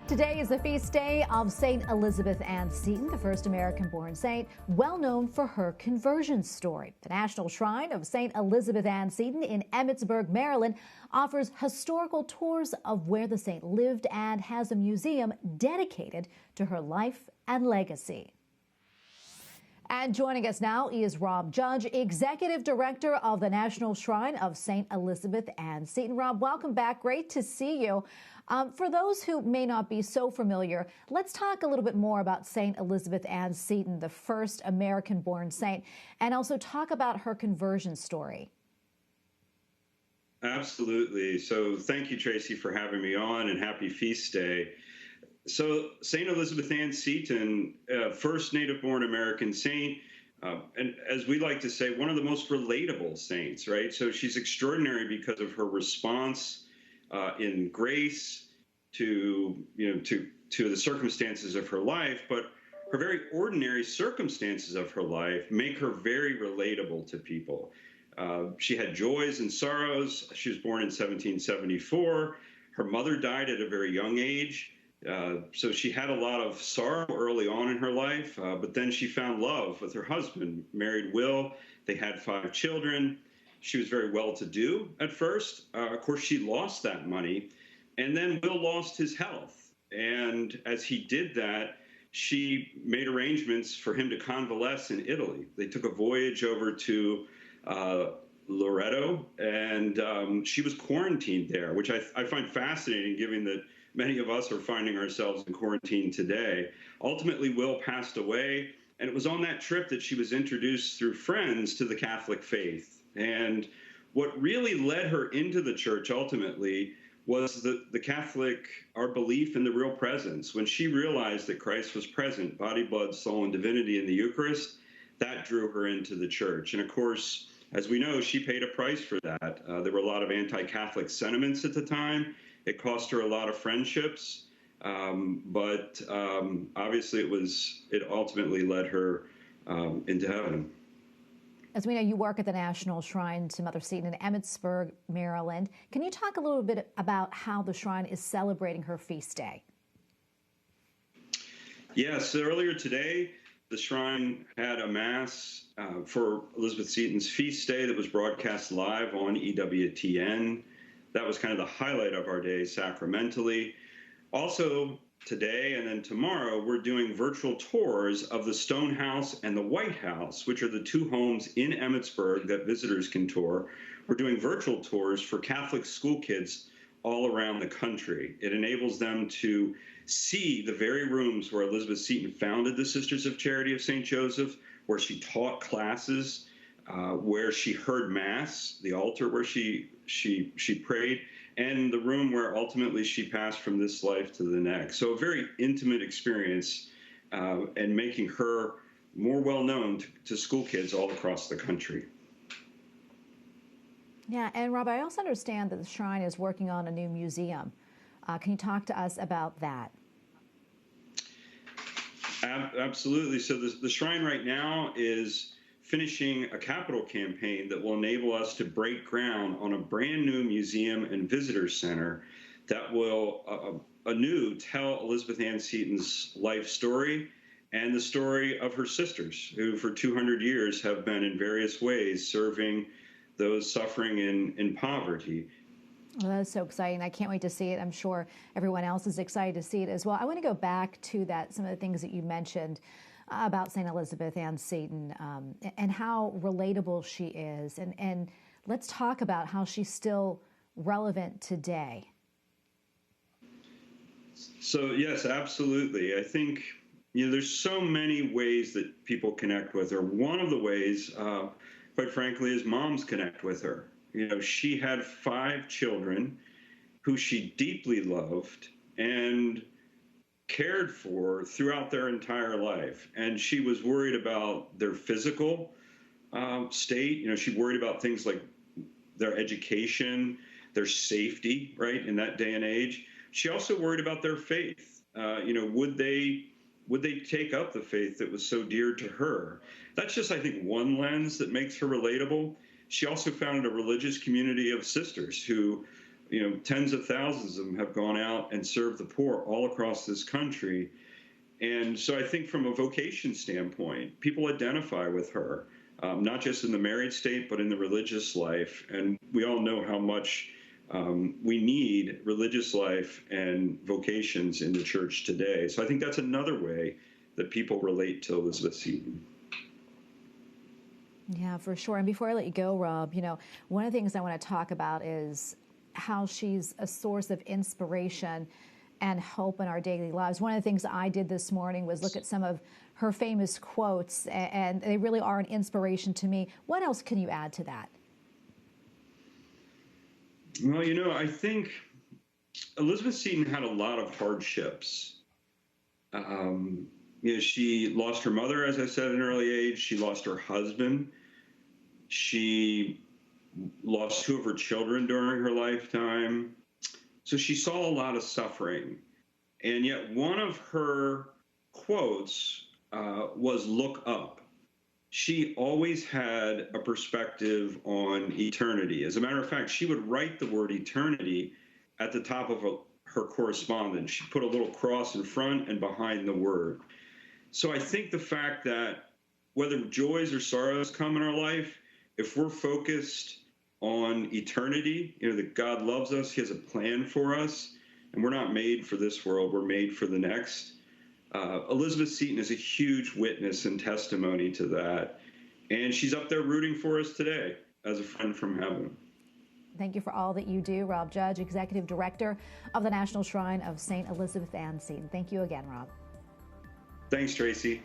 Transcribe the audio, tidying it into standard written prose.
Today is the feast day of St. Elizabeth Ann Seton, the first American-born saint, well known for her conversion story. The National Shrine of St. Elizabeth Ann Seton in Emmitsburg, Maryland, offers historical tours of where the saint lived and has a museum dedicated to her life and legacy. And joining us now is Rob Judge, Executive Director of the National Shrine of St. Elizabeth Ann Seton. Rob, welcome back. Great to see you. For those who may not be so familiar, let's talk a little bit more about St. Elizabeth Ann Seton, the first American-born saint, and also talk about her conversion story. Absolutely. So thank you, Tracy, for having me on, and happy feast day. So St. Elizabeth Ann Seton, first native-born American saint, and as we like to say, one of the most relatable saints, right? So she's extraordinary because of her response in grace to the circumstances of her life, but her very ordinary circumstances of her life make her very relatable to people. She had joys and sorrows. She was born in 1774. Her mother died at a very young age. So she had a lot of sorrow early on in her life, but then she found love with her husband, married Will. They had 5 children. She was very well-to-do at first. Of course, she lost that money, and then Will lost his health. And as he did that, she made arrangements for him to convalesce in Italy. They took a voyage over to Loreto, and she was quarantined there, which I find fascinating, given that many of us are finding ourselves in quarantine today. Ultimately, Will passed away, and it was on that trip that she was introduced through friends to the Catholic faith. And what really led her into the church ultimately was our belief in the real presence. When she realized that Christ was present, body, blood, soul, and divinity in the Eucharist, that drew her into the church. And of course, as we know, she paid a price for that. There were a lot of anti-Catholic sentiments at the time. It cost her a lot of friendships, but obviously it ultimately led her into heaven. As we know, you work at the National Shrine to Mother Seton in Emmitsburg, Maryland. Can you talk a little bit about how the shrine is celebrating her feast day? Yes, earlier today, the shrine had a mass for Elizabeth Seton's feast day that was broadcast live on EWTN. That was kind of the highlight of our day sacramentally. Also today and then tomorrow, we're doing virtual tours of the Stone House and the White House, which are the 2 homes in Emmitsburg that visitors can tour. We're doing virtual tours for Catholic school kids all around the country. It enables them to see the very rooms where Elizabeth Seton founded the Sisters of Charity of St. Joseph, where she taught classes, where she heard Mass, the altar where she prayed, and the room where ultimately she passed from this life to the next. So a very intimate experience, and making her more well-known to school kids all across the country. Yeah, and Rob, I also understand that the shrine is working on a new museum. Can you talk to us about that? Absolutely. So the shrine right now is finishing a capital campaign that will enable us to break ground on a brand new museum and visitor center that will anew tell Elizabeth Ann Seton's life story and the story of her sisters, who for 200 years have been in various ways serving those suffering in poverty. Well, that's so exciting. I can't wait to see it. I'm sure everyone else is excited to see it as well. I want to go back to some of the things that you mentioned about St. Elizabeth Ann Seton, and how relatable she is. And let's talk about how she's still relevant today. So, yes, absolutely. I think, there's so many ways that people connect with her. One of the ways, quite frankly, is moms connect with her. She had 5 children who she deeply loved and cared for throughout their entire life. And she was worried about their physical state. She worried about things like their education, their safety, right, in that day and age. She also worried about their faith. Would they take up the faith that was so dear to her? That's just, I think, one lens that makes her relatable. She also founded a religious community of sisters who Tens of thousands of them have gone out and served the poor all across this country. And so I think from a vocation standpoint, people identify with her, not just in the married state, but in the religious life. And we all know how much we need religious life and vocations in the church today. So I think that's another way that people relate to Elizabeth Seton. Yeah, for sure. And before I let you go, Rob, one of the things I want to talk about is how she's a source of inspiration and hope in our daily lives. One of the things I did this morning was look at some of her famous quotes, and they really are an inspiration to me. What else can you add to that? Well, I think Elizabeth Seton had a lot of hardships. She lost her mother, as I said, at an early age. She lost her husband. She lost 2 of her children during her lifetime. So she saw a lot of suffering. And yet one of her quotes was "look up." She always had a perspective on eternity. As a matter of fact, she would write the word eternity at the top of her correspondence. She put a little cross in front and behind the word. So I think the fact that whether joys or sorrows come in our life, if we're focused on eternity, that God loves us, He has a plan for us, and we're not made for this world, we're made for the next. Elizabeth Seton is a huge witness and testimony to that, and she's up there rooting for us today as a friend from heaven. Thank you for all that you do, Rob Judge, Executive Director of the National Shrine of St. Elizabeth Ann Seton. Thank you again, Rob. Thanks, Tracy.